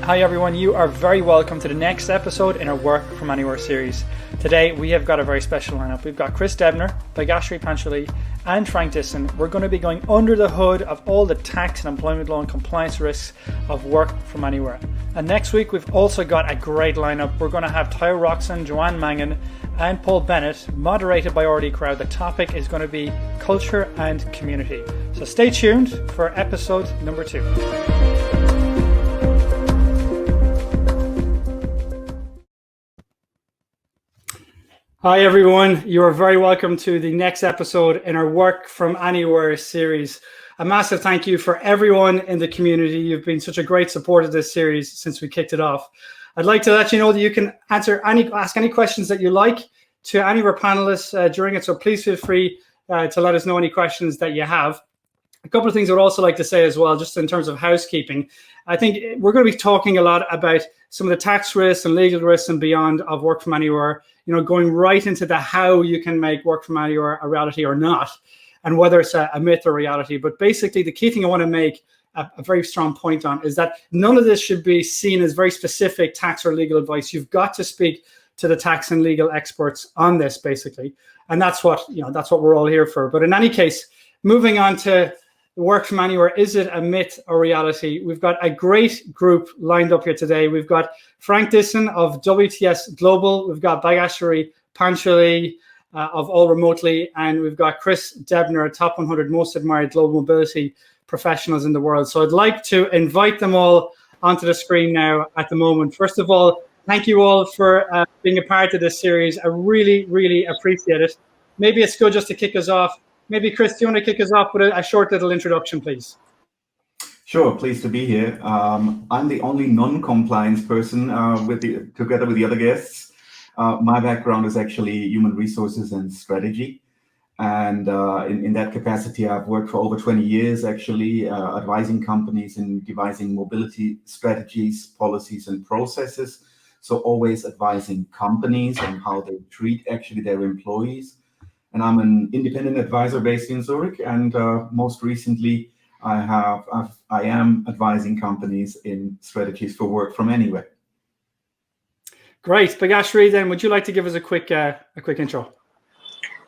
Hi everyone, you are very welcome to the next episode in our Work From Anywhere series. Today we have got a very special lineup. We've got Chris Debner, Bhagyashree Pancholy and Frank Dissen. We're going to be going under the hood of all the tax and employment law and compliance risks of work from anywhere. And next week we've also got a great lineup. We're going to have Tyler Roxon, Joanne Mangan and Paul Bennett, moderated by RD Crowd. The topic is going to be culture and community. So stay tuned for episode number 2. Hi everyone, you are very welcome to the next episode in our Work From Anywhere series. A massive thank you for everyone in the community. You've been such a great support of this series since we kicked it off. I'd like to let you know that you can ask any questions that you like to any of our panelists during it, so please feel free to let us know any questions that you have. A couple of things I would also like to say as well, just in terms of housekeeping. I think we're going to be talking a lot about some of the tax risks and legal risks and beyond of work from anywhere, going right into the how you can make work from anywhere a reality or not, and whether it's a myth or reality. But basically, the key thing I want to make a very strong point on is that none of this should be seen as very specific tax or legal advice. You've got to speak to the tax and legal experts on this, basically. And that's what we're all here for. But in any case, moving on to work from anywhere, is it a myth or reality? We've got a great group lined up here today. We've got Frank Dissen of WTS Global. We've got Bhagyashree Pancholy of All Remotely. And we've got Chris Debner, top 100 most admired global mobility professionals in the world. So I'd like to invite them all onto the screen now at the moment. First of all, thank you all for being a part of this series. I really, really appreciate it. Maybe it's good just to kick us off. Maybe, Chris, do you want to kick us off with a short little introduction, please? Sure, pleased to be here. I'm the only non-compliance person together with the other guests. My background is actually human resources and strategy. And in that capacity, I've worked for over 20 years, actually, advising companies in devising mobility strategies, policies, and processes. So always advising companies on how they treat actually their employees. And I'm an independent advisor based in Zurich, and most recently, I am advising companies in strategies for work from anywhere. Great, Bhagyashree. Then, would you like to give us a quick intro?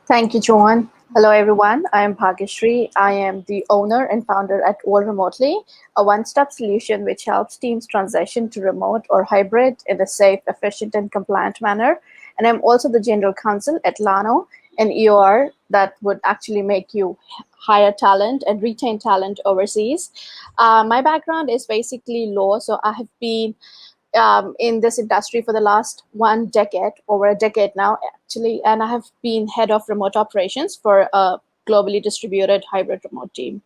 Thank you, Joan. Hello, everyone. I am Bhagyashree. I am the owner and founder at All Remotely, a one-stop solution which helps teams transition to remote or hybrid in a safe, efficient, and compliant manner. And I'm also the general counsel at Lano, an EOR that would actually make you hire talent and retain talent overseas. My background is basically law, so I have been in this industry for the last over a decade now, actually, and I have been head of remote operations for a globally distributed hybrid remote team.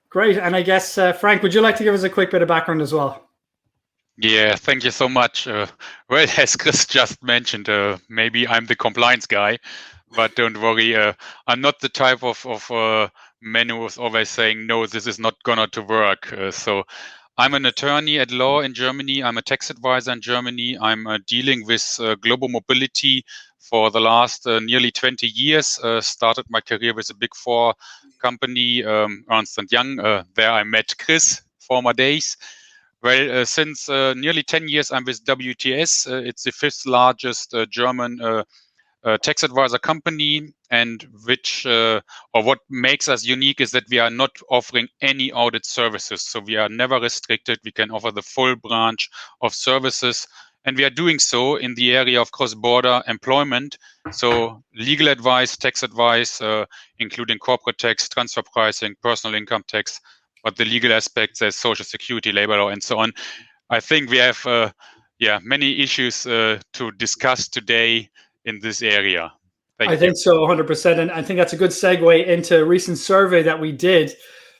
Great, and I guess, Frank, would you like to give us a quick bit of background as well? Yeah, thank you so much. Well, as Chris just mentioned, maybe I'm the compliance guy, but don't worry, I'm not the type of man who is always saying, no, this is not gonna to work. So I'm an attorney at law in Germany. I'm a tax advisor in Germany. I'm dealing with global mobility for the last nearly 20 years. Started my career with a Big Four company, Ernst & Young. There I met Chris, former days. Well, since nearly 10 years, I'm with WTS. It's the 5th largest German tax advisor company, and what makes us unique is that we are not offering any audit services. So we are never restricted. We can offer the full branch of services, and we are doing so in the area of cross-border employment. So legal advice, tax advice, including corporate tax, transfer pricing, personal income tax, but the legal aspects as social security, labor law, and so on. I think we have many issues to discuss today in this area. I think so, 100%. And I think that's a good segue into a recent survey that we did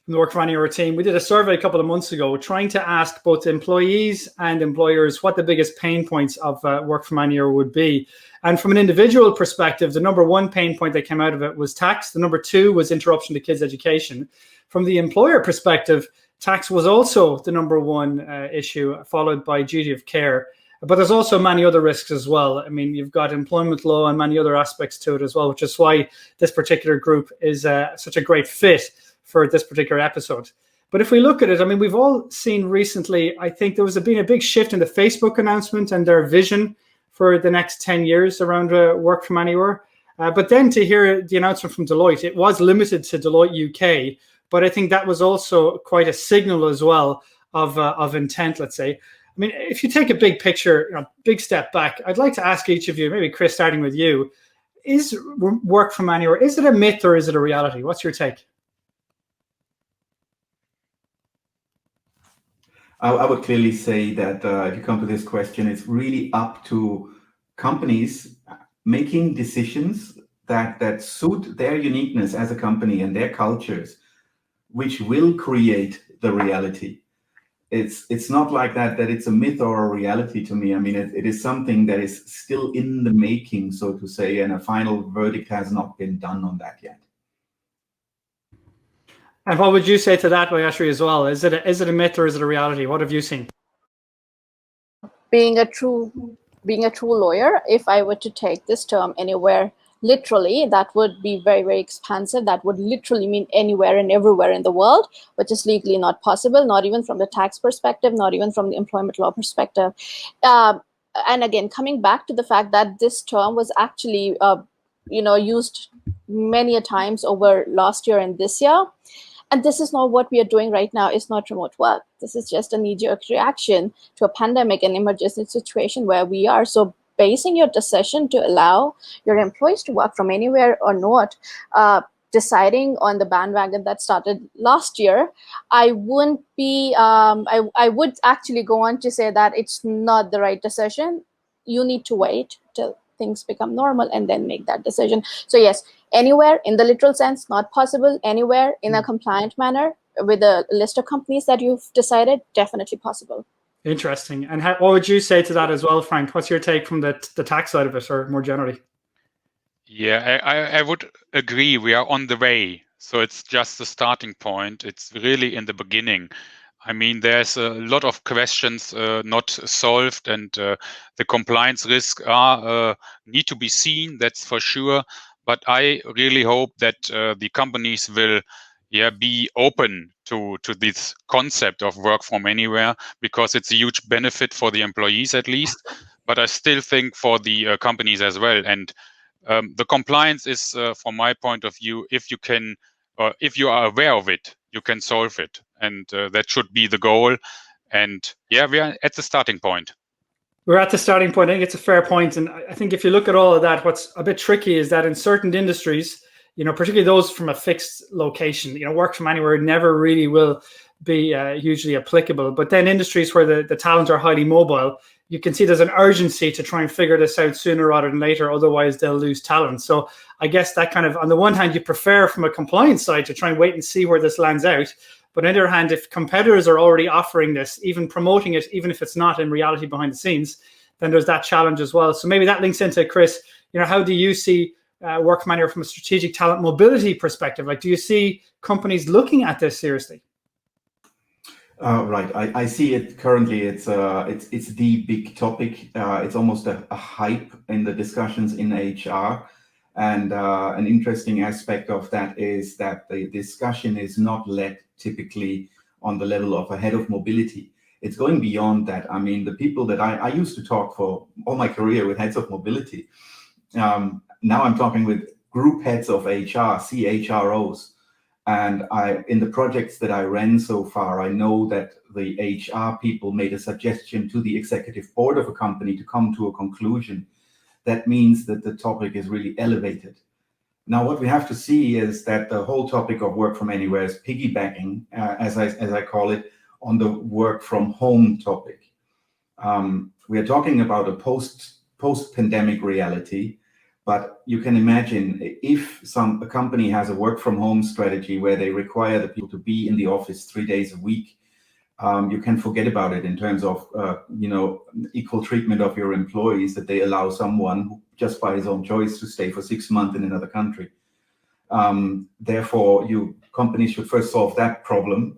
from the Work From Anywhere team. We did a survey a couple of months ago trying to ask both employees and employers what the biggest pain points of Work From Anywhere would be. And from an individual perspective, the number one pain point that came out of it was tax. The number two was interruption to kids' education. From the employer perspective, tax was also the number one issue, followed by duty of care. But there's also many other risks as well. I mean, you've got employment law and many other aspects to it as well, which is why this particular group is such a great fit for this particular episode. But if we look at it, I mean, we've all seen recently, I think there was been a big shift in the Facebook announcement and their vision for the next 10 years around work from anywhere. But then to hear the announcement from Deloitte, it was limited to Deloitte UK, but I think that was also quite a signal as well of intent, let's say. I mean, if you take a big picture, big step back, I'd like to ask each of you, maybe Chris, starting with you, is work from anywhere, is it a myth or is it a reality? What's your take? I would clearly say that if you come to this question, it's really up to companies making decisions that suit their uniqueness as a company and their cultures, which will create the reality. It's not like that it's a myth or a reality to me. I mean, it is something that is still in the making, so to say, and a final verdict has not been done on that yet. And what would you say to that, Bhagyashree, as well? Is it a myth or is it a reality? What have you seen? Being a true lawyer, if I were to take this term anywhere literally, that would be very, very expansive. That would literally mean anywhere and everywhere in the world, which is legally not possible, not even from the tax perspective, not even from the employment law perspective. And again, coming back to the fact that this term was actually used many a times over last year and this year. And this is not what we are doing right now. It's not remote work. This is just a knee-jerk reaction to a pandemic and emergency situation where we are. So basing your decision to allow your employees to work from anywhere or not, deciding on the bandwagon that started last year, I wouldn't be, I would actually go on to say that it's not the right decision. You need to wait till things become normal and then make that decision. So yes, anywhere in the literal sense, not possible. Anywhere in a compliant manner with a list of companies that you've decided, definitely possible. Interesting. And what would you say to that as well, Frank? What's your take from the tax side of it, or more generally? Yeah, I would agree. We are on the way. So it's just the starting point. It's really in the beginning. I mean, there's a lot of questions not solved, and the compliance risks need to be seen, that's for sure. But I really hope that the companies will be open to this concept of work from anywhere, because it's a huge benefit for the employees at least, but I still think for the companies as well. And the compliance is, from my point of view, if you are aware of it, you can solve it. And that should be the goal. And yeah, we are at the starting point. We're at the starting point. I think it's a fair point. And I think if you look at all of that, what's a bit tricky is that in certain industries, particularly those from a fixed location, work from anywhere never really will be hugely applicable. But then industries where the talent are highly mobile, you can see there's an urgency to try and figure this out sooner rather than later. Otherwise, they'll lose talent. So I guess that kind of, on the one hand, you prefer from a compliance side to try and wait and see where this lands out. But on the other hand, if competitors are already offering this, even promoting it, even if it's not in reality behind the scenes, then there's that challenge as well. So maybe that links into, Chris, how do you see work from anywhere from a strategic talent mobility perspective? Like, do you see companies looking at this seriously? Right. I see it currently. It's the big topic. It's almost a hype in the discussions in HR. And an interesting aspect of that is that the discussion is not led typically on the level of a head of mobility. It's going beyond that. I mean, the people that I used to talk for all my career with heads of mobility. Now I'm talking with group heads of HR, CHROs. And in the projects that I ran so far, I know that the HR people made a suggestion to the executive board of a company to come to a conclusion. That means that the topic is really elevated. Now, what we have to see is that the whole topic of work from anywhere is piggybacking, as I call it, on the work from home topic. We are talking about a post-pandemic reality. But you can imagine if a company has a work from home strategy where they require the people to be in the office 3 days a week, you can forget about it in terms of, equal treatment of your employees, that they allow someone just by his own choice to stay for 6 months in another country. Therefore, companies should first solve that problem,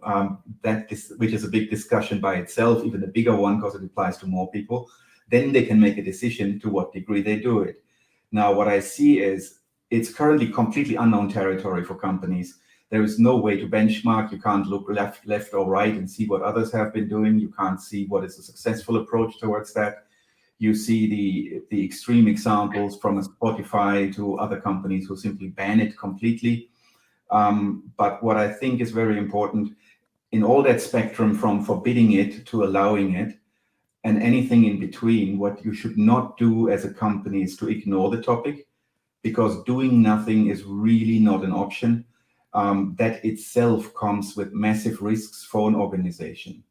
which is a big discussion by itself, even a bigger one because it applies to more people. Then they can make a decision to what degree they do it. Now, what I see is it's currently completely unknown territory for companies. There is no way to benchmark. You can't look left or right and see what others have been doing. You can't see what is a successful approach towards that. You see the extreme examples from Spotify to other companies who simply ban it completely. But what I think is very important, in all that spectrum from forbidding it to allowing it, and anything in between, what you should not do as a company is to ignore the topic, because doing nothing is really not an option. That itself comes with massive risks for an organization.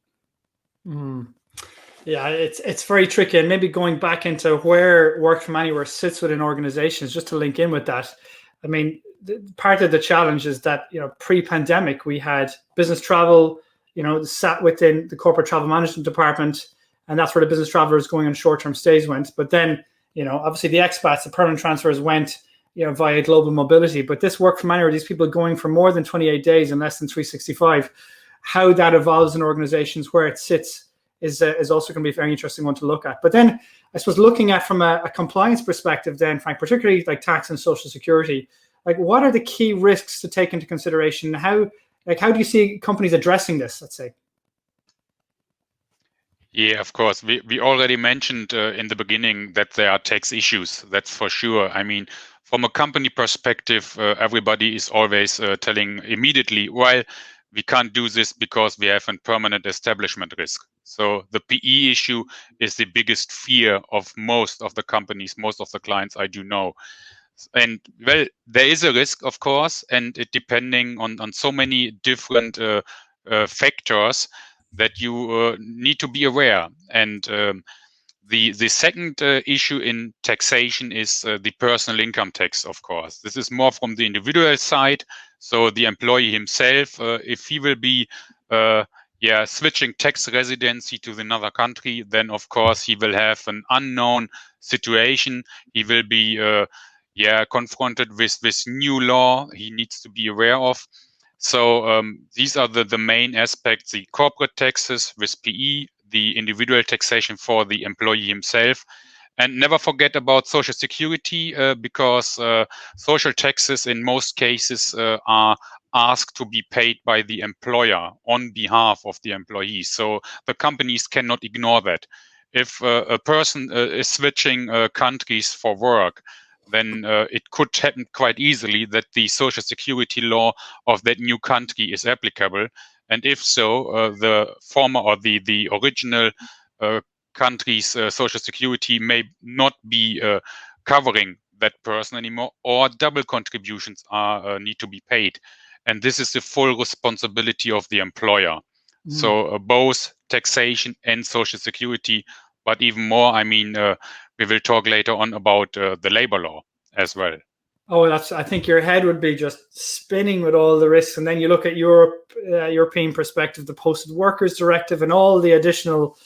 Yeah, it's very tricky. And maybe going back into where work from anywhere sits within organizations, just to link in with that. I mean, part of the challenge is that, pre-pandemic, we had business travel, sat within the corporate travel management department, and that's where the business travelers going on short-term stays went. But then, obviously the expats, the permanent transfers went, via global mobility. But this work from anywhere, these people going for more than 28 days and less than 365, how that evolves in organizations, where it sits, is also going to be a very interesting one to look at. But then, I suppose, looking at from a compliance perspective, then, Frank, particularly like tax and social security, like what are the key risks to take into consideration? How do you see companies addressing this, let's say? Yeah, of course. We already mentioned in the beginning that there are tax issues. That's for sure. I mean, from a company perspective, everybody is always telling immediately, well, we can't do this because we have a permanent establishment risk. So the PE issue is the biggest fear of most of the companies, most of the clients I do know. And well, there is a risk, of course, and it depending on so many different factors that you need to be aware. And the second issue in taxation is the personal income tax, of course. This is more from the individual side. So the employee himself, if he will be switching tax residency to another country, then of course he will have an unknown situation. He will be confronted with new law he needs to be aware of. So these are the main aspects: the corporate taxes with PE, the individual taxation for the employee himself. And never forget about social security, because social taxes in most cases are asked to be paid by the employer on behalf of the employee. So the companies cannot ignore that. If a person is switching countries for work, then it could happen quite easily that the social security law of that new country is applicable. And if so, the former or the original country's social security may not be covering that person anymore, or double contributions need to be paid. And this is the full responsibility of the employer. So both taxation and social security, but even more, I mean, we will talk later on about the labor law as well. Oh, I think your head would be just spinning with all the risks. And then you look at European perspective, the Posted Workers Directive, and all the additional,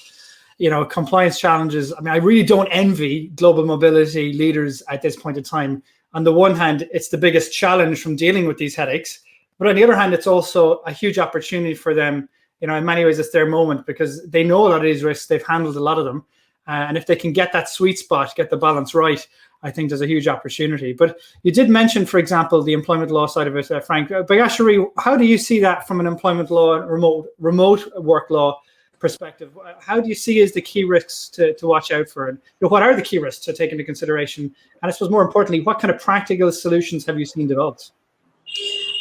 compliance challenges. I mean, I really don't envy global mobility leaders at this point in time. On the one hand, it's the biggest challenge from dealing with these headaches. But on the other hand, it's also a huge opportunity for them. In many ways, it's their moment, because they know a lot of these risks. They've handled a lot of them. And if they can get that sweet spot, get the balance right, I think there's a huge opportunity. But you did mention, for example, the employment law side of it, Frank. Bhagyashree, how do you see that from an employment law and remote work law perspective? How do you see as the key risks to watch out for? And what are the key risks to take into consideration? And I suppose more importantly, what kind of practical solutions have you seen developed?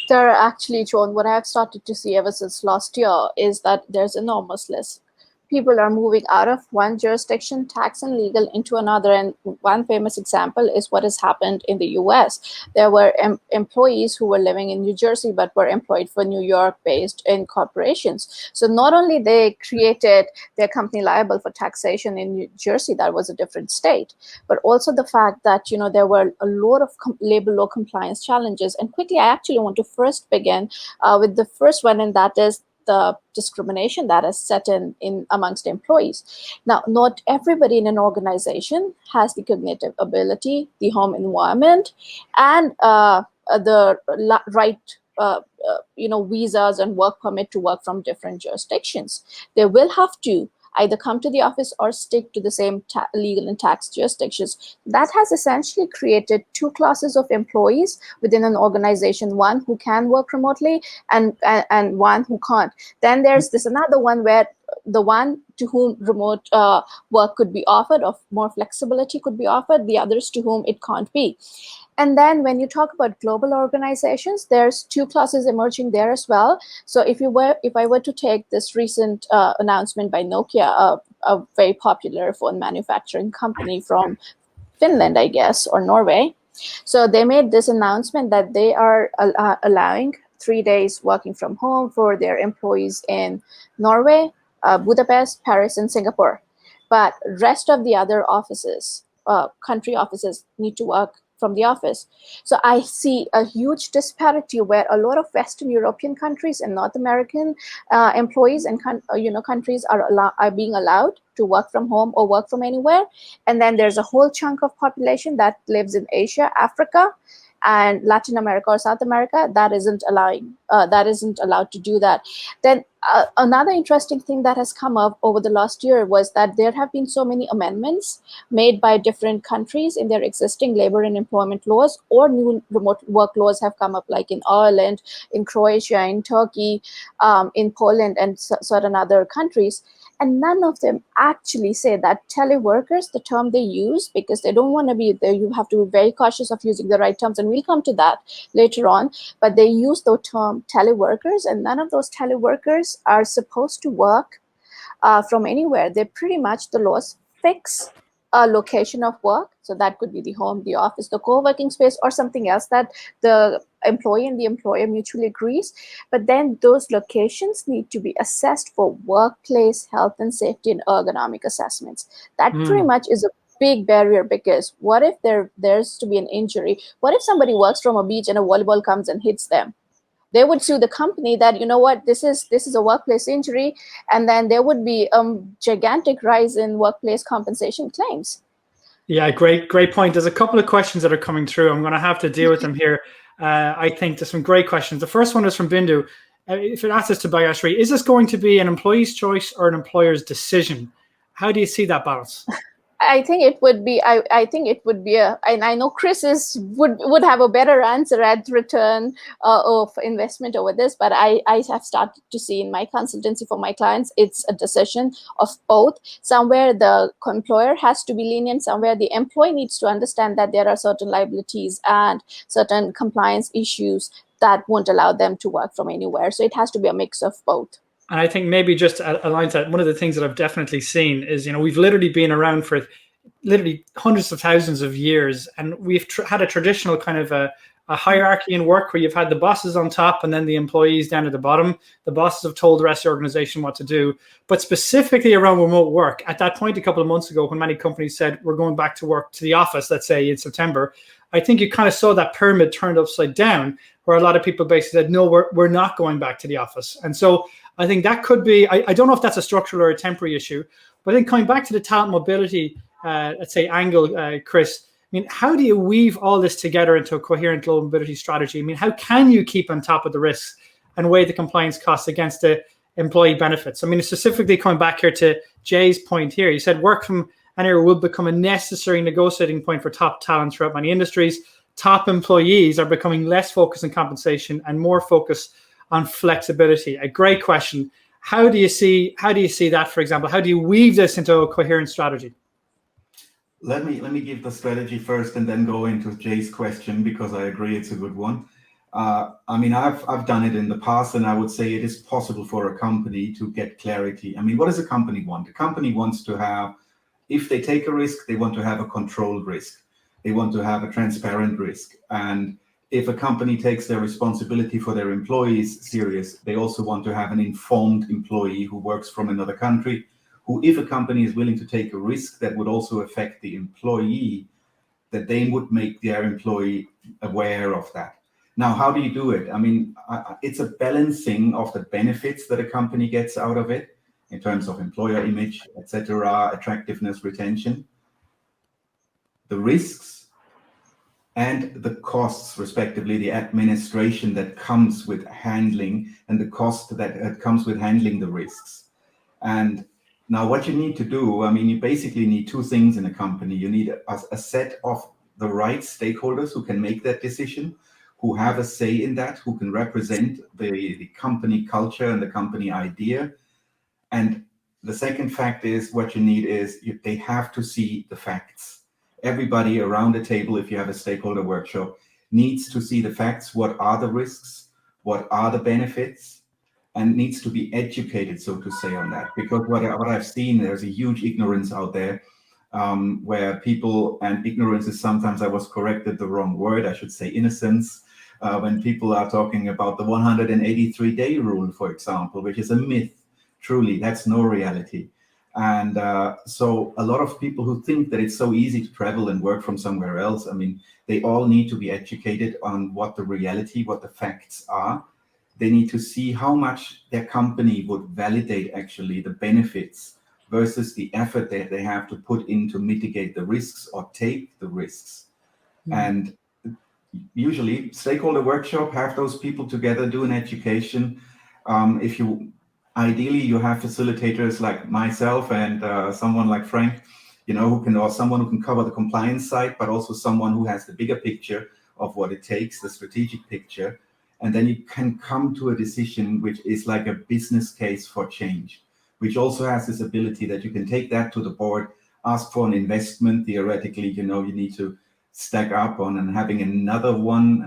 There are actually, John, what I've started to see ever since last year is that there's enormous list. People are moving out of one jurisdiction, tax and legal, into another. And one famous example is what has happened in the US. There were employees who were living in New Jersey, but were employed for New York-based corporations. So not only they created their company liable for taxation in New Jersey, that was a different state, but also the fact that, there were a lot of labor law compliance challenges. And quickly, I actually want to first begin with the first one, and that is the discrimination that is set in amongst employees. Now, not everybody in an organization has the cognitive ability, the home environment, and the right visas and work permit to work from different jurisdictions. They will have to either come to the office or stick to the same legal and tax jurisdictions. That has essentially created two classes of employees within an organization, one who can work remotely and one who can't. Then there's this another one where the one to whom remote work could be offered, or more flexibility could be offered, the others to whom it can't be. And then when you talk about global organizations, there's two classes emerging there as well. So if I were to take this recent announcement by Nokia, a very popular phone manufacturing company from Finland, I guess, or Norway. So they made this announcement that they are allowing 3 days working from home for their employees in Norway, Budapest, Paris, and Singapore. But rest of the other offices, country offices, need to work from the office. So I see a huge disparity where a lot of Western European countries and North American employees and countries are being allowed to work from home or work from anywhere. And then there's a whole chunk of population that lives in Asia, Africa, and Latin America or South America that isn't allowed to do that. Then another interesting thing that has come up over the last year was that there have been so many amendments made by different countries in their existing labor and employment laws, or new remote work laws have come up, like in Ireland, in Croatia, in Turkey, in Poland, and certain other countries. And none of them actually say that teleworkers, the term they use, because they don't want to be there, you have to be very cautious of using the right terms, and we'll come to that later on, but they use the term teleworkers, and none of those teleworkers are supposed to work from anywhere. They pretty much, the laws fix a location of work. So that could be the home, the office, the co-working space, or something else that the employee and the employer mutually agrees. But then those locations need to be assessed for workplace health and safety and ergonomic assessments. That pretty much is a big barrier, because what if there's to be an injury? What if somebody works from a beach and a volleyball comes and hits them? They would sue the company that, you know what, this is a workplace injury, and then there would be a gigantic rise in workplace compensation claims. Yeah, great point. There's a couple of questions that are coming through. I'm going to have to deal with them here. I think there's some great questions. The first one is from Bindu. If it asks us to Bhagyashree, is this going to be an employee's choice or an employer's decision? How do you see that balance? I think it would be. I think it would be and I know Chris would have a better answer at return of investment over this. But I have started to see in my consultancy for my clients, it's a decision of both. Somewhere the employer has to be lenient. Somewhere the employee needs to understand that there are certain liabilities and certain compliance issues that won't allow them to work from anywhere. So it has to be a mix of both. And I think maybe just aligns that, one of the things that I've definitely seen is, we've literally been around for literally hundreds of thousands of years, and we've had a traditional kind of a hierarchy in work where you've had the bosses on top and then the employees down at the bottom. The bosses have told the rest of the organization what to do. But specifically around remote work, at that point a couple of months ago, when many companies said we're going back to work to the office, let's say in September, I think you kind of saw that pyramid turned upside down, where a lot of people basically said, no, we're not going back to the office. And so I think that could be, I don't know if that's a structural or a temporary issue, but I think coming back to the talent mobility, let's say, angle, Chris, I mean, how do you weave all this together into a coherent global mobility strategy? I mean, how can you keep on top of the risks and weigh the compliance costs against the employee benefits? I mean, specifically coming back here to Jay's point here, you said work from anywhere will become a necessary negotiating point for top talent throughout many industries. Top employees are becoming less focused on compensation and more focused on flexibility. A great question. How do you see that, for example? How do you weave this into a coherent strategy? Let me give the strategy first and then go into Jay's question, because I agree it's a good one. I mean, I've done it in the past, and I would say it is possible for a company to get clarity. I mean, what does a company want? A company wants to have, if they take a risk, they want to have a controlled risk. They want to have a transparent risk. And if a company takes their responsibility for their employees serious, they also want to have an informed employee who works from another country, who, if a company is willing to take a risk that would also affect the employee, that they would make their employee aware of that. Now, how do you do it? I mean, it's a balancing of the benefits that a company gets out of it in terms of employer image, etc., attractiveness, retention, the risks, and the costs, respectively, the administration that comes with handling and the cost that comes with handling the risks. And Now, what you need to do, I mean, you basically need two things in a company. You need a set of the right stakeholders who can make that decision, who have a say in that, who can represent the company culture and the company idea. And the second fact is what you need is they have to see the facts. Everybody around the table, if you have a stakeholder workshop, needs to see the facts. What are the risks? What are the benefits? And needs to be educated, so to say, on that. Because what I've seen, there's a huge ignorance out there where people, and ignorance is sometimes, I was corrected the wrong word, I should say innocence, when people are talking about the 183-day rule, for example, which is a myth. Truly, that's no reality. And so a lot of people who think that it's so easy to travel and work from somewhere else, I mean, they all need to be educated on what the reality, what the facts are. They need to see how much their company would validate actually the benefits versus the effort that they have to put in to mitigate the risks or take the risks. And usually stakeholder workshop, have those people together, do an education. If you ideally you have facilitators like myself and someone like Frank, you know, who can, or someone who can cover the compliance side, but also someone who has the bigger picture of what it takes, the strategic picture. And then you can come to a decision which is like a business case for change, which also has this ability that you can take that to the board, ask for an investment. Theoretically, you know, you need to stack up on, and having another one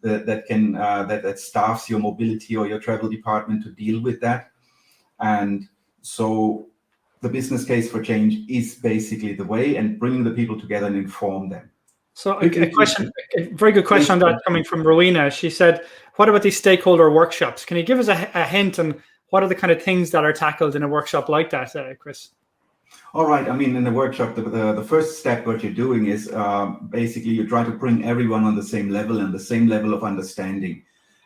that staffs your mobility or your travel department to deal with that. And so the business case for change is basically the way, and bringing the people together and inform them. So a very good question on that coming from Rowena. She said, what about these stakeholder workshops? Can you give us a hint on what are the kind of things that are tackled in a workshop like that, Chris? All right. I mean, in the workshop, the first step, what you're doing is basically you try to bring everyone on the same level and the same level of understanding.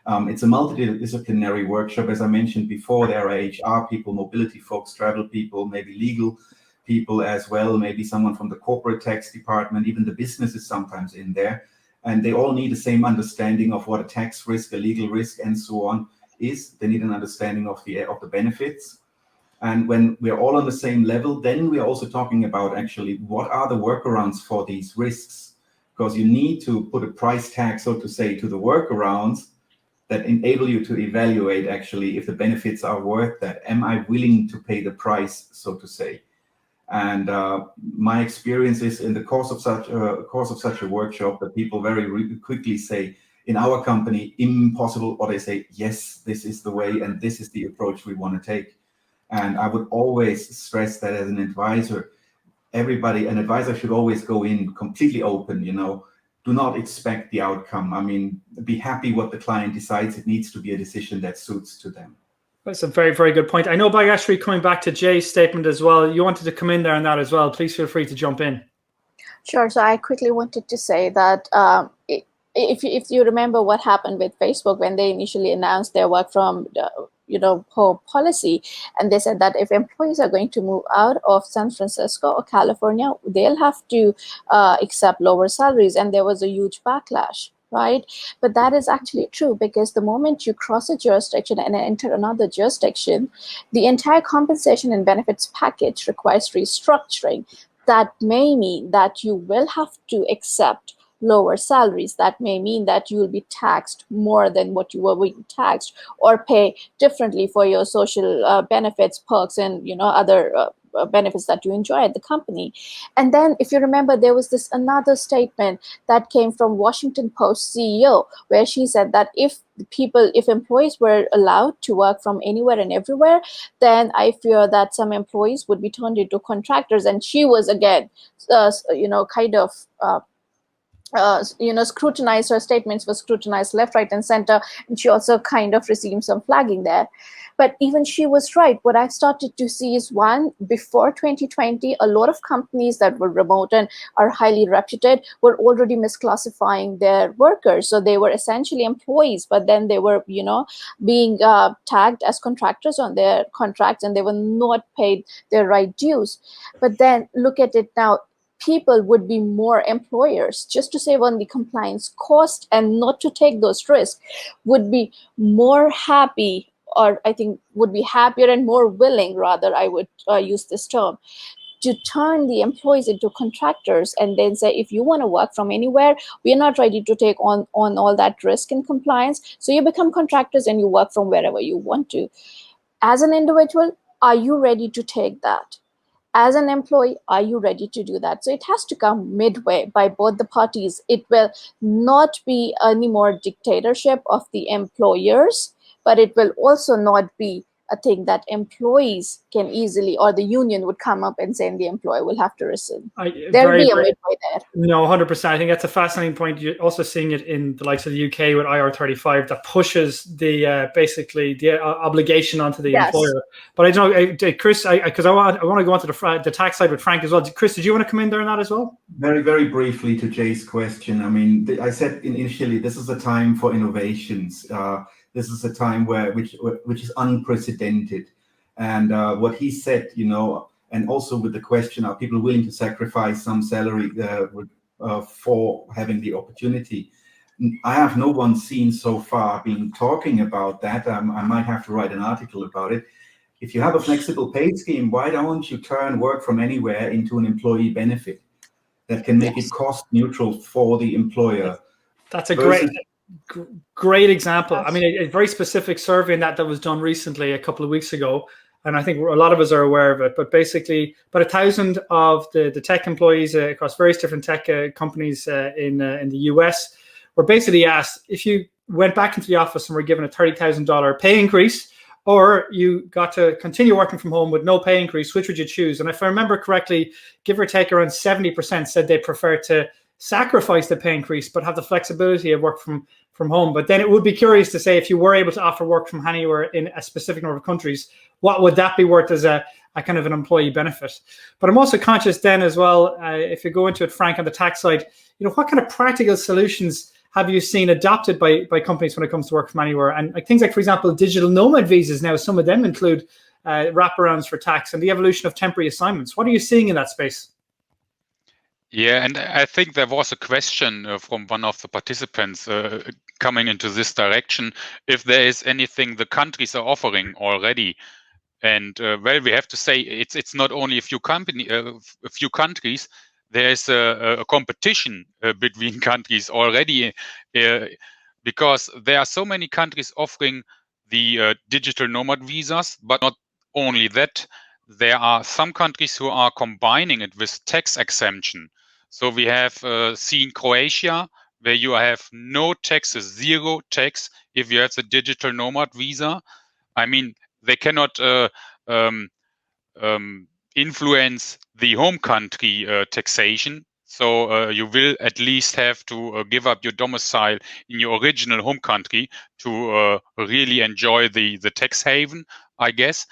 It's a multidisciplinary workshop. As I mentioned before, there are HR people, mobility folks, travel people, maybe legal people as well, maybe someone from the corporate tax department, even the business is sometimes in there. And they all need the same understanding of what a tax risk, a legal risk, and so on is. They need an understanding of the benefits. And when we're all on the same level, then we're also talking about actually what are the workarounds for these risks? Because you need to put a price tag, so to say, to the workarounds that enable you to evaluate actually if the benefits are worth that. Am I willing to pay the price, so to say? And my experience is in the course of such a workshop that people very quickly say, in our company, impossible, or they say, yes, this is the way and this is the approach we want to take. And I would always stress that as an advisor, an advisor should always go in completely open, you know, do not expect the outcome. I mean, be happy what the client decides. It needs to be a decision that suits to them. That's a very, very good point. I know, Bhagyashree, coming back to Jay's statement as well, you wanted to come in there on that as well. Please feel free to jump in. Sure. So I quickly wanted to say that if you remember what happened with Facebook when they initially announced their work from home policy, and they said that if employees are going to move out of San Francisco or California, they'll have to accept lower salaries, and there was a huge backlash. Right? But that is actually true, because the moment you cross a jurisdiction and enter another jurisdiction, the entire compensation and benefits package requires restructuring. That may mean that you will have to accept lower salaries. That may mean that you will be taxed more than what you were being taxed, or pay differently for your social benefits, perks, and other benefits that you enjoy at the company. And then, if you remember, there was this another statement that came from Washington Post CEO, where she said that if employees were allowed to work from anywhere and everywhere, then I fear that some employees would be turned into contractors. And she was again, scrutinized. Her statements were scrutinized left, right, and center, and she also kind of received some flagging there. But even she was right. What I've started to see is, one, before 2020, a lot of companies that were remote and are highly reputed were already misclassifying their workers. So they were essentially employees, but then they were, being tagged as contractors on their contracts, and they were not paid their right dues. But then look at it now. People would be more employers, just to save on the compliance cost and not to take those risks, would be more happy or I think would be happier and more willing, rather, I would use this term, to turn the employees into contractors and then say, if you want to work from anywhere, we are not ready to take on all that risk and compliance. So you become contractors and you work from wherever you want to. As an individual, are you ready to take that? As an employee, are you ready to do that? So it has to come midway by both the parties. It will not be any more dictatorship of the employers, but it will also not be a thing that employees can easily, or the union would come up and say, and the employer will have to rescind. There'll be a midway there. No, 100%. I think that's a fascinating point. You're also seeing it in the likes of the UK with IR35 that pushes the basically the obligation onto the employer. But I don't know, Chris, because I want to go on to the tax side with Frank as well. Chris, did you want to come in there on that as well? Very, very briefly to Jay's question. I mean, I said initially, this is a time for innovations. This is a time which is unprecedented. And what he said, and also with the question, are people willing to sacrifice some salary for having the opportunity? I have no one seen so far been talking about that. I might have to write an article about it. If you have a flexible pay scheme, why don't you turn work from anywhere into an employee benefit that can make it cost neutral for the employer? That's a great example. I mean, a very specific survey in that was done recently, a couple of weeks ago. And I think a lot of us are aware of it, but basically about 1,000 of the tech employees across various different tech companies in the US were basically asked, if you went back into the office and were given a $30,000 pay increase, or you got to continue working from home with no pay increase, which would you choose? And if I remember correctly, give or take around 70% said they prefer to sacrifice the pay increase, but have the flexibility of work from home. But then it would be curious to say, if you were able to offer work from anywhere in a specific number of countries, what would that be worth as a kind of an employee benefit? But I'm also conscious then as well, if you go into it, Frank, on the tax side, what kind of practical solutions have you seen adopted by companies when it comes to work from anywhere? And like things like, for example, digital nomad visas now, some of them include wraparounds for tax, and the evolution of temporary assignments. What are you seeing in that space? Yeah, and I think there was a question from one of the participants coming into this direction, if there is anything the countries are offering already. And well, we have to say it's not only a few countries. There is a competition between countries already, because there are so many countries offering the digital nomad visas. But not only that, there are some countries who are combining it with tax exemption. So we have seen Croatia, where you have no taxes, zero tax, if you have the digital nomad visa. I mean, they cannot influence the home country taxation. So you will at least have to give up your domicile in your original home country to really enjoy the tax haven, I guess.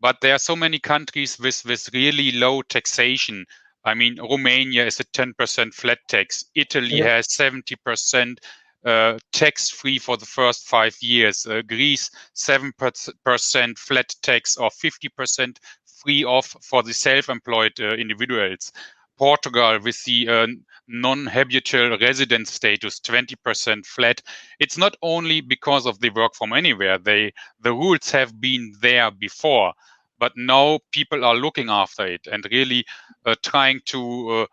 But there are so many countries with really low taxation. I mean, Romania is a 10% flat tax. Italy has 70% tax-free for the first 5 years. Greece, 7% flat tax or 50% free off for the self-employed individuals. Portugal with the non-habitual resident status, 20% flat. It's not only because of the work from anywhere. The rules have been there before, but now people are looking after it and really trying to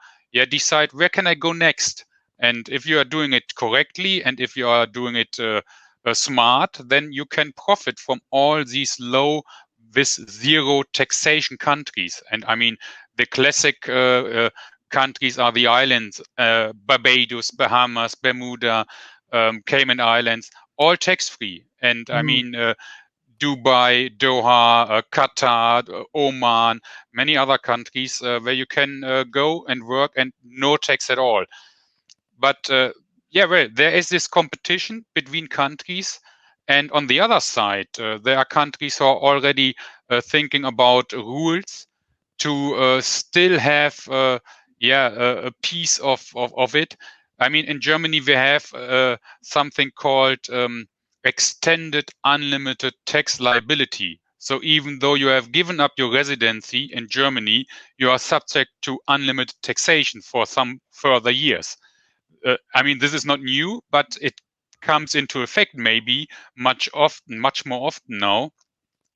decide, where can I go next? And if you are doing it correctly, and if you are doing it smart, then you can profit from all these low with zero taxation countries. And I mean, the classic countries are the islands, Barbados, Bahamas, Bermuda, Cayman Islands, all tax-free. And I mean, Dubai, Doha, Qatar, Oman, many other countries where you can go and work and no tax at all. But well, there is this competition between countries. And on the other side, there are countries who are already thinking about rules to still have a piece of it. I mean, in Germany, we have something called extended unlimited tax liability. So even though you have given up your residency in Germany, you are subject to unlimited taxation for some further years. I mean, this is not new, but it comes into effect maybe much more often now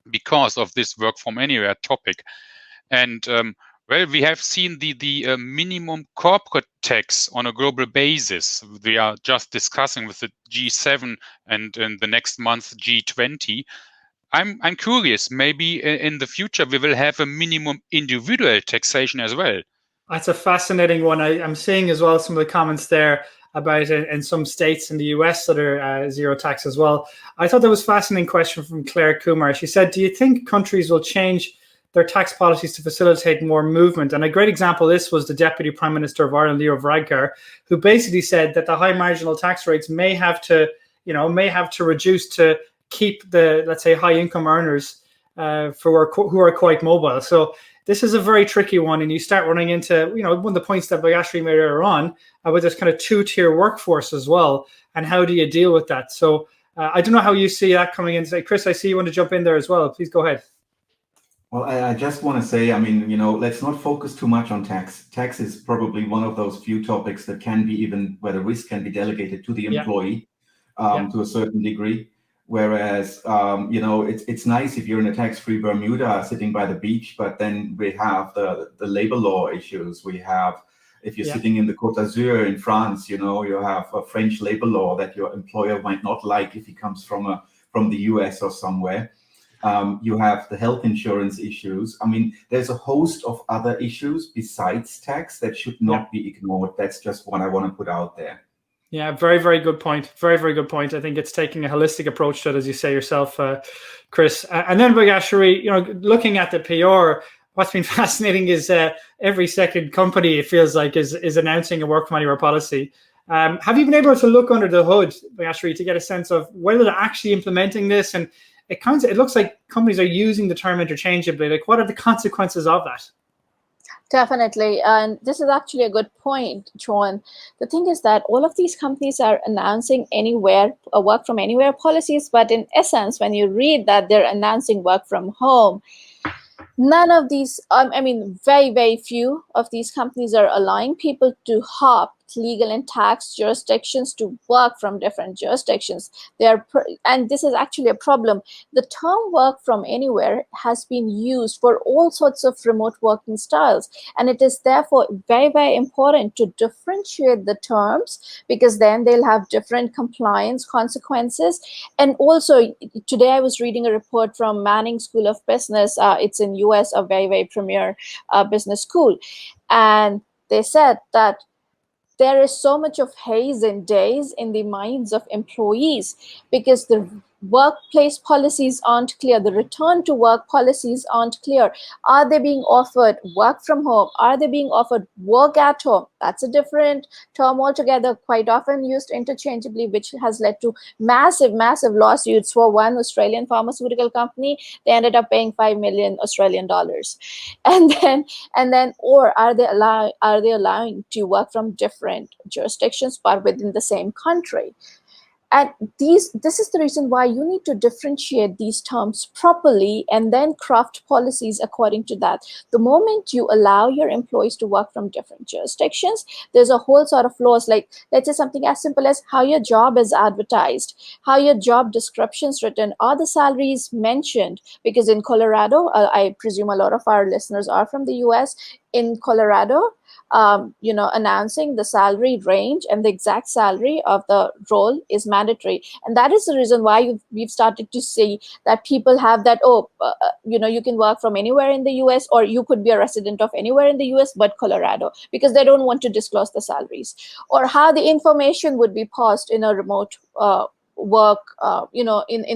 because of this work from anywhere topic. And well, we have seen the minimum corporate tax on a global basis. We are just discussing with the G7 and in the next month G20. I'm curious. Maybe in the future we will have a minimum individual taxation as well. That's a fascinating one. I'm seeing as well some of the comments there about in some states in the US that are zero tax as well. I thought that was a fascinating question from Claire Kumar. She said, do you think countries will change their tax policies to facilitate more movement? And a great example of this was the Deputy Prime Minister of Ireland, Leo Varadkar, who basically said that the high marginal tax rates may have to reduce to keep the, let's say, high income earners who are quite mobile. So this is a very tricky one, and you start running into, one of the points that Bhagyashree made earlier on about this kind of two-tier workforce as well, and how do you deal with that? So I don't know how you see that coming in. Chris, I see you want to jump in there as well. Please go ahead. Well, I just want to say, let's not focus too much on tax. Tax is probably one of those few topics that can be where the risk can be delegated to the employee to a certain degree. Whereas, it's nice if you're in a tax-free Bermuda sitting by the beach, but then we have the labor law issues. We have, if you're sitting in the Côte d'Azur in France, you have a French labor law that your employer might not like if he comes from the US or somewhere. You have the health insurance issues. There's a host of other issues besides tax that should not be ignored. That's just what I want to put out there. Yeah, very, very good point. Very, very good point. I think it's taking a holistic approach to it, as you say yourself, Chris. And then Bhagyashree, looking at the PR, what's been fascinating is every second company, it feels like, is announcing a work from anywhere policy. Have you been able to look under the hood, Bhagyashree, to get a sense of whether they're actually implementing this? And it looks like companies are using the term interchangeably. Like, what are the consequences of that? Definitely. And this is actually a good point, John. The thing is that all of these companies are announcing work from anywhere policies, but in essence, when you read that they're announcing work from home, none of these, very, very few of these companies are allowing people to hop legal and tax jurisdictions to work from different jurisdictions. And this is actually a problem. The term work from anywhere has been used for all sorts of remote working styles. And it is therefore very, very important to differentiate the terms, because then they'll have different compliance consequences. And also, today I was reading a report from Manning School of Business. It's in US, a very, very premier business school. And they said that there is so much of haze and daze in the minds of employees because the workplace policies aren't clear. The return to work policies aren't clear. Are they being offered work from home? Are they being offered work at home? That's a different term altogether, quite often used interchangeably, which has led to massive, massive lawsuits. For one Australian pharmaceutical company, they ended up paying $5 million Australian dollars. And then, or are they allowing to work from different jurisdictions but within the same country? And this is the reason why you need to differentiate these terms properly and then craft policies according to that. The moment you allow your employees to work from different jurisdictions, there's a whole sort of laws, like let's say something as simple as how your job is advertised, how your job descriptions written, are the salaries mentioned? Because in Colorado, I presume a lot of our listeners are from the US. In Colorado, announcing the salary range and the exact salary of the role is mandatory. And that is the reason why we've started to see that people have that, you can work from anywhere in the US, or you could be a resident of anywhere in the US but Colorado, because they don't want to disclose the salaries, or how the information would be passed in a remote work, in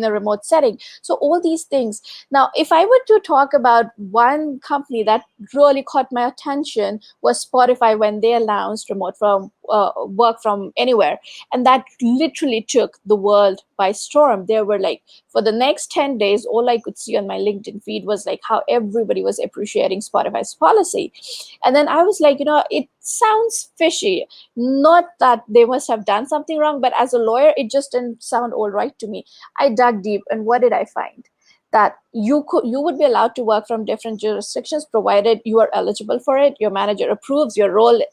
a remote setting. So all these things. Now, if I were to talk about one company that really caught my attention, was Spotify, when they announced remote work from anywhere. And that literally took the world by storm. They were like, for the next 10 days, all I could see on my LinkedIn feed was like how everybody was appreciating Spotify's policy. And then I was like, it sounds fishy. Not that they must have done something wrong, but as a lawyer, it just didn't sound all right to me. I dug deep, and what did I find? That you would be allowed to work from different jurisdictions, provided you are eligible for it, your manager approves, your role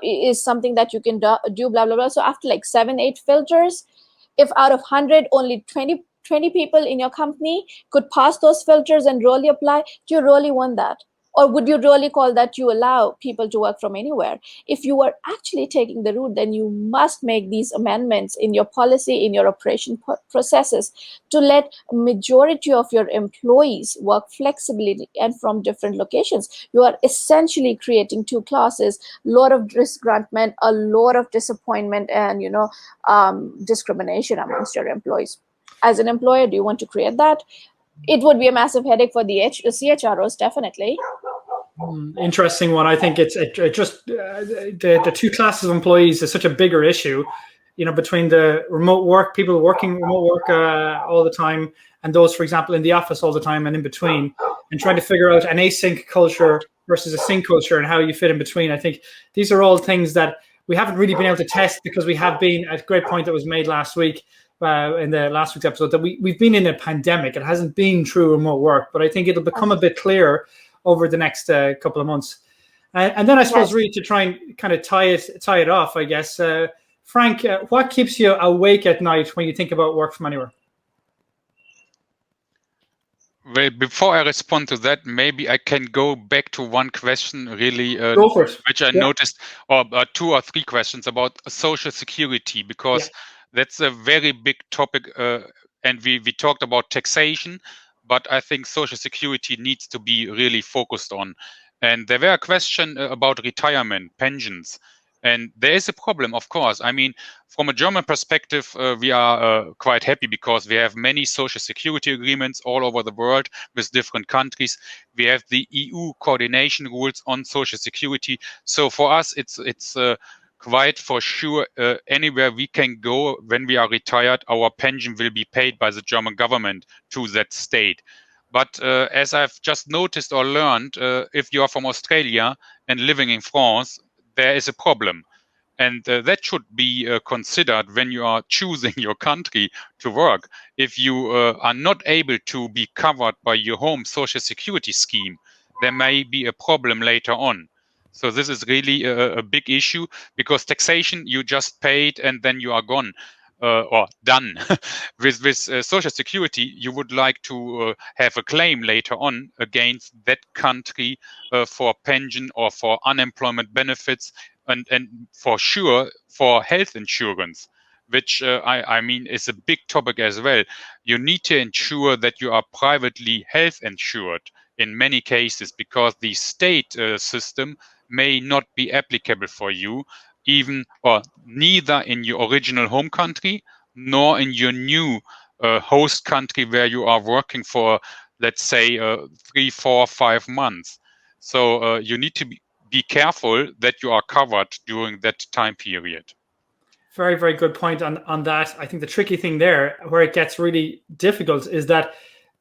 is something that you can do, blah, blah, blah. So after like 7-8 filters, if out of 100, only 20 people in your company could pass those filters and really apply, do you really want that? Or would you really call that you allow people to work from anywhere? If you are actually taking the route, then you must make these amendments in your policy, in your operation processes, to let a majority of your employees work flexibly and from different locations. You are essentially creating two classes, a lot of disgruntlement, a lot of disappointment, and discrimination amongst your employees. As an employer, do you want to create that? It would be a massive headache for the CHROs, definitely. Interesting one. I think the two classes of employees is such a bigger issue, between the remote work, people working remote work all the time, and those, for example, in the office all the time and in between, and trying to figure out an async culture versus a sync culture and how you fit in between. I think these are all things that we haven't really been able to test, because we have been, a great point that was made last week, in the last week's episode, that we've been in a pandemic. It hasn't been true remote work, but I think it'll become a bit clearer over the next couple of months. And then I suppose really to try and kind of tie it off, I guess, Frank, what keeps you awake at night when you think about work from anywhere? Well, before I respond to that, maybe I can go back to one question, really, Go for it. which I noticed, or 2 or 3 questions about Social Security, because that's a very big topic, and we talked about taxation, but I think Social Security needs to be really focused on. And there were a question about retirement, pensions. And there is a problem, of course. I mean, from a German perspective, we are quite happy because we have many social security agreements all over the world with different countries. We have the EU coordination rules on social security. So for us, it's quite for sure anywhere we can go when we are retired, our pension will be paid by the German government to that state. But as I've just noticed or learned, if you are from Australia and living in France, there is a problem. And that should be considered when you are choosing your country to work. If you are not able to be covered by your home social security scheme, there may be a problem later on. So this is really a big issue, because taxation, you just paid and then you are gone. Or done. with social security, you would like to have a claim later on against that country for pension or for unemployment benefits, and for sure for health insurance, which I mean is a big topic as well. You need to ensure that you are privately health insured in many cases, because the state system may not be applicable for you, even or neither in your original home country nor in your new host country where you are working for, let's say, 3, 4, 5 months. So you need to be careful that you are covered during that time period. Very, very good point on that. I think the tricky thing there, where it gets really difficult, is that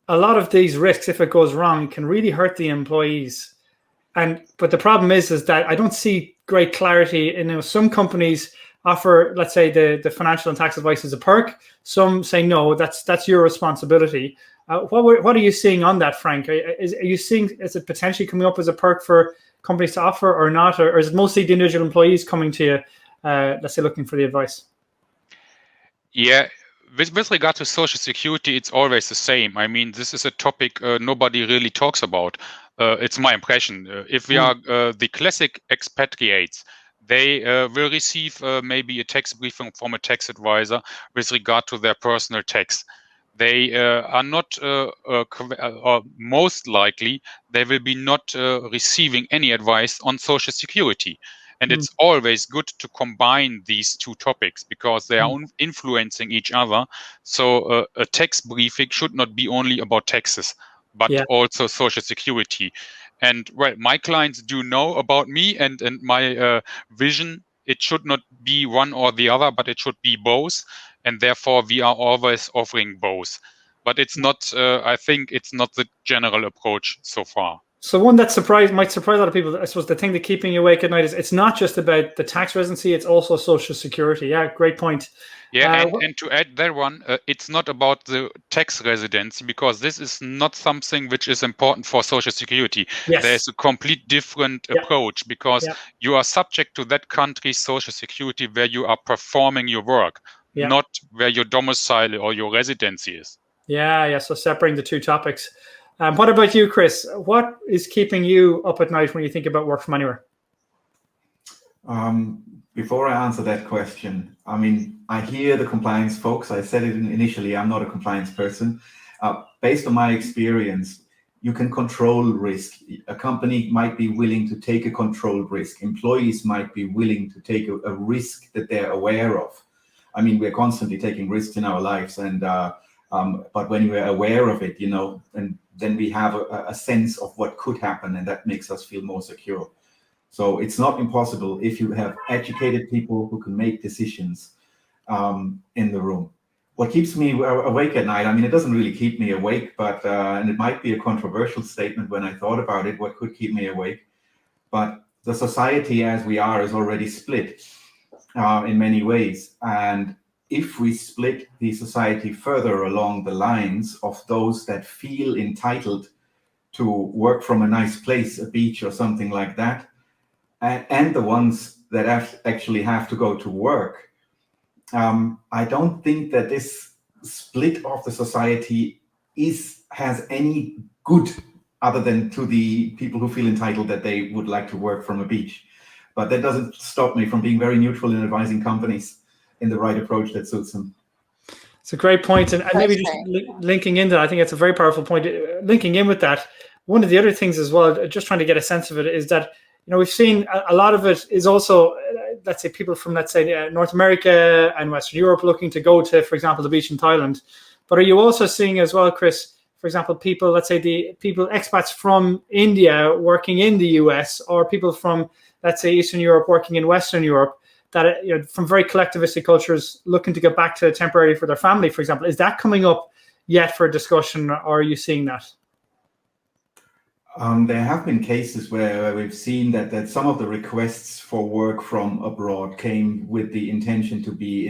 a lot of these risks, if it goes wrong, can really hurt the employees. But the problem is that I don't see great clarity. Some companies offer, let's say, the financial and tax advice as a perk. Some say no, that's your responsibility. What are you seeing on that, Frank? Are you seeing, is it potentially coming up as a perk for companies to offer or not, or is it mostly the individual employees coming to you, let's say, looking for the advice? Yeah. With regard to social security, it's always the same. I mean, this is a topic nobody really talks about. It's my impression. If we are the classic expatriates, they will receive maybe a tax briefing from a tax advisor with regard to their personal tax. They are not, or most likely, they will be not receiving any advice on social security. And it's always good to combine these two topics, because they are influencing each other. So a tax briefing should not be only about taxes, but also social security. And well, my clients do know about me and my vision. It should not be one or the other, but it should be both. And therefore, we are always offering both. But it's not, I think it's not the general approach so far. So one that might surprise a lot of people. I suppose the thing that keeping you awake at night is it's not just about the tax residency; it's also social security. Yeah, great point. Yeah, and to add that one, it's not about the tax residency, because this is not something which is important for social security. Yes. There's a complete different approach, because you are subject to that country's social security where you are performing your work, not where your domicile or your residency is. Yeah. So separating the two topics. What about you, Chris? What is keeping you up at night when you think about work from anywhere? Before I answer that question, I mean, I hear the compliance folks. I said it initially, I'm not a compliance person. Based on my experience, you can control risk. A company might be willing to take a controlled risk. Employees might be willing to take a risk that they're aware of. I mean, we're constantly taking risks in our lives, and but when we're aware of it, and then we have a sense of what could happen, and that makes us feel more secure. So it's not impossible if you have educated people who can make decisions in the room. What keeps me awake at night, I mean, it doesn't really keep me awake, but, and it might be a controversial statement when I thought about it, what could keep me awake, but the society as we are is already split in many ways. And if we split the society further along the lines of those that feel entitled to work from a nice place, a beach or something like that, and the ones that actually have to go to work, I don't think that this split of the society has any good other than to the people who feel entitled that they would like to work from a beach. But that doesn't stop me from being very neutral in advising companies in the right approach that suits them. It's a great point. And maybe just linking into that, I think it's a very powerful point. Linking in with that, one of the other things as well, just trying to get a sense of it, is that we've seen a lot of it is also, let's say, people from, let's say, North America and Western Europe looking to go to, for example, the beach in Thailand. But are you also seeing as well, Chris, for example, people, let's say expats from India working in the US, or people from, let's say, Eastern Europe working in Western Europe, that from very collectivistic cultures looking to get back to temporarily for their family, for example? Is that coming up yet for discussion, or are you seeing that? There have been cases where we've seen that some of the requests for work from abroad came with the intention to be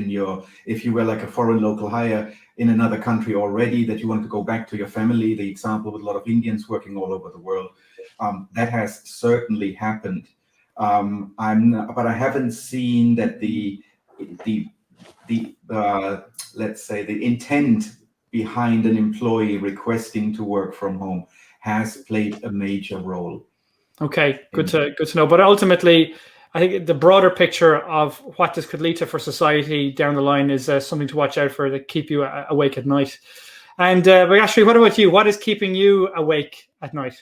if you were like a foreign local hire in another country already, that you want to go back to your family. The example with a lot of Indians working all over the world, that has certainly happened. But I haven't seen that let's say the intent behind an employee requesting to work from home has played a major role. Okay, good to know. But ultimately, I think the broader picture of what this could lead to for society down the line is something to watch out for, to keep you awake at night. And Bhagyashree, what about you? What is keeping you awake at night?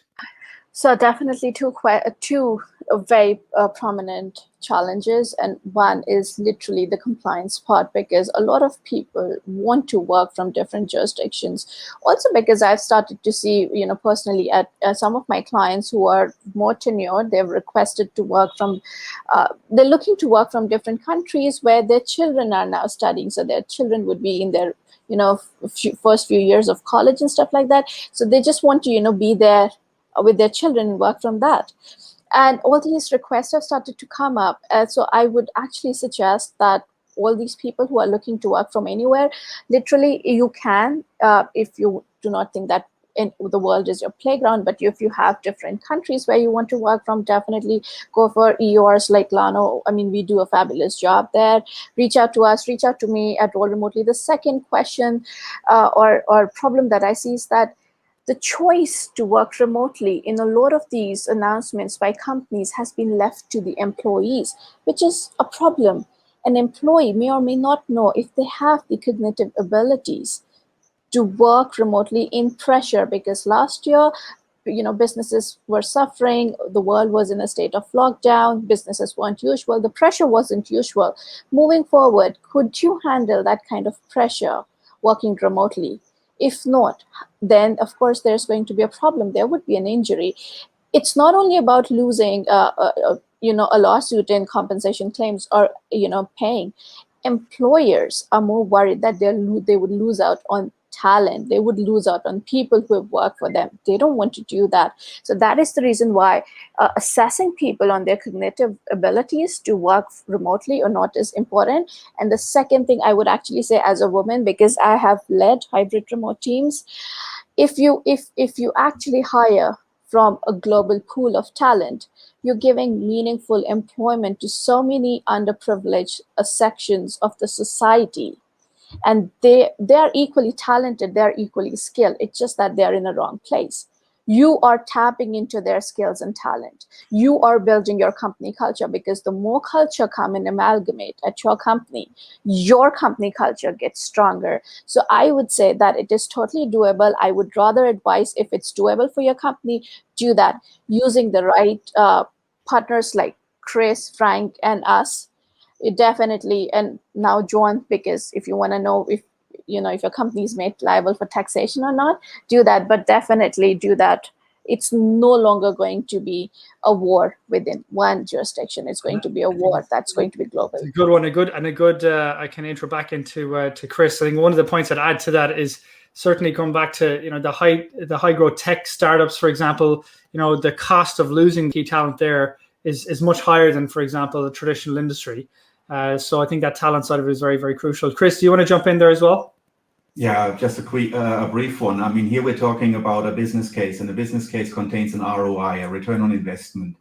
So definitely two very prominent challenges, and one is literally the compliance part, because a lot of people want to work from different jurisdictions. Also because I've started to see, personally at some of my clients who are more tenured, they've requested to work from, they're looking to work from different countries where their children are now studying. So their children would be in their, first few years of college and stuff like that. So they just want to, be there with their children and work from that. And all these requests have started to come up. So I would actually suggest that all these people who are looking to work from anywhere, literally you can, if you do not think that the world is your playground, but if you have different countries where you want to work from, definitely go for EORs like Lano. I mean, we do a fabulous job there. Reach out to us, reach out to me at All Remotely. The second question or problem that I see is that the choice to work remotely in a lot of these announcements by companies has been left to the employees, which is a problem. An employee may or may not know if they have the cognitive abilities to work remotely in pressure, because last year, businesses were suffering, the world was in a state of lockdown, businesses weren't usual, the pressure wasn't usual. Moving forward, could you handle that kind of pressure working remotely? If not, then of course there's going to be a problem. There would be an injury. It's not only about losing, a lawsuit and compensation claims or paying. Employers are more worried that they would lose out on talent. They would lose out on people who have worked for them. They don't want to do that. So that is the reason why assessing people on their cognitive abilities to work remotely or not is important. And the second thing I would actually say as a woman, because I have led hybrid remote teams, if you actually hire from a global pool of talent, you're giving meaningful employment to so many underprivileged sections of the society. and they are equally talented, they're equally skilled. It's just that they're in a wrong place. You are tapping into their skills and talent. You are building your company culture, because the more culture come and amalgamate at your company culture gets stronger. So I would say that it is totally doable. I would rather advise, if it's doable for your company, do that using the right partners like Chris, Frank, and us. It definitely, and now Joan, because if you want to know if your company is made liable for taxation or not, do that. But definitely do that. It's no longer going to be a war within one jurisdiction. It's going to be a war that's going to be global. It's a good one, a good. I can intro back into to Chris. I think one of the points I'd add to that is certainly come back to the high growth tech startups, for example. The cost of losing key talent there is much higher than, for example, the traditional industry. So I think that talent side of it is very, very crucial. Chris, do you want to jump in there as well? Yeah, just a brief one. I mean, here we're talking about a business case, and the business case contains an ROI, a return on investment.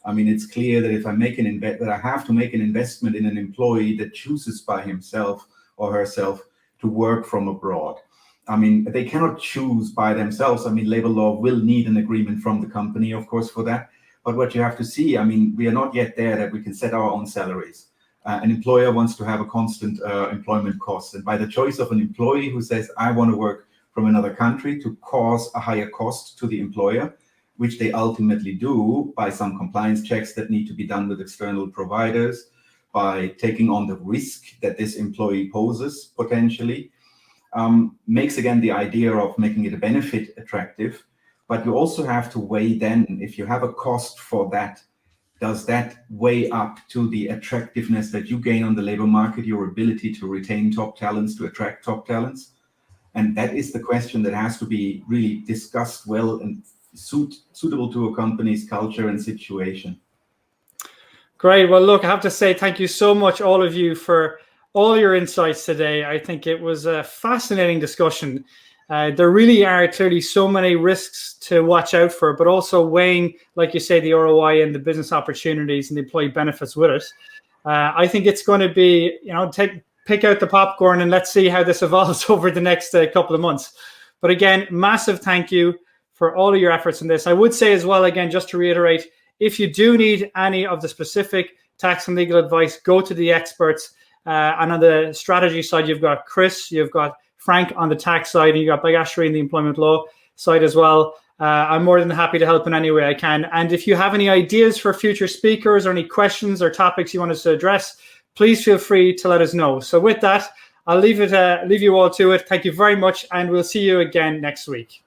I mean, it's clear that if I make that I have to make an investment in an employee that chooses by himself or herself to work from abroad. I mean, they cannot choose by themselves. I mean, labor law will need an agreement from the company, of course, for that. But what you have to see, I mean, we are not yet there that we can set our own salaries. An employer wants to have a constant employment cost. And by the choice of an employee who says, I want to work from another country, to cause a higher cost to the employer, which they ultimately do by some compliance checks that need to be done with external providers, by taking on the risk that this employee poses potentially, makes again the idea of making it a benefit attractive. But you also have to weigh then, if you have a cost for that, does that weigh up to the attractiveness that you gain on the labor market, your ability to retain top talents, to attract top talents? And that is the question that has to be really discussed well and suitable to a company's culture and situation. Great. Well, look, I have to say thank you so much, all of you, for all your insights today. I think it was a fascinating discussion. There really are clearly so many risks to watch out for, but also weighing, like you say, the ROI and the business opportunities and the employee benefits with it. I think it's going to be, pick out the popcorn and let's see how this evolves over the next couple of months. But again, massive thank you for all of your efforts in this. I would say as well, again, just to reiterate, if you do need any of the specific tax and legal advice, go to the experts. And on the strategy side, you've got Chris, you've got Frank on the tax side, and you got Bhagyashree in the employment law side as well. I'm more than happy to help in any way I can. And if you have any ideas for future speakers or any questions or topics you want us to address, please feel free to let us know. So with that, I'll leave you all to it. Thank you very much, and we'll see you again next week.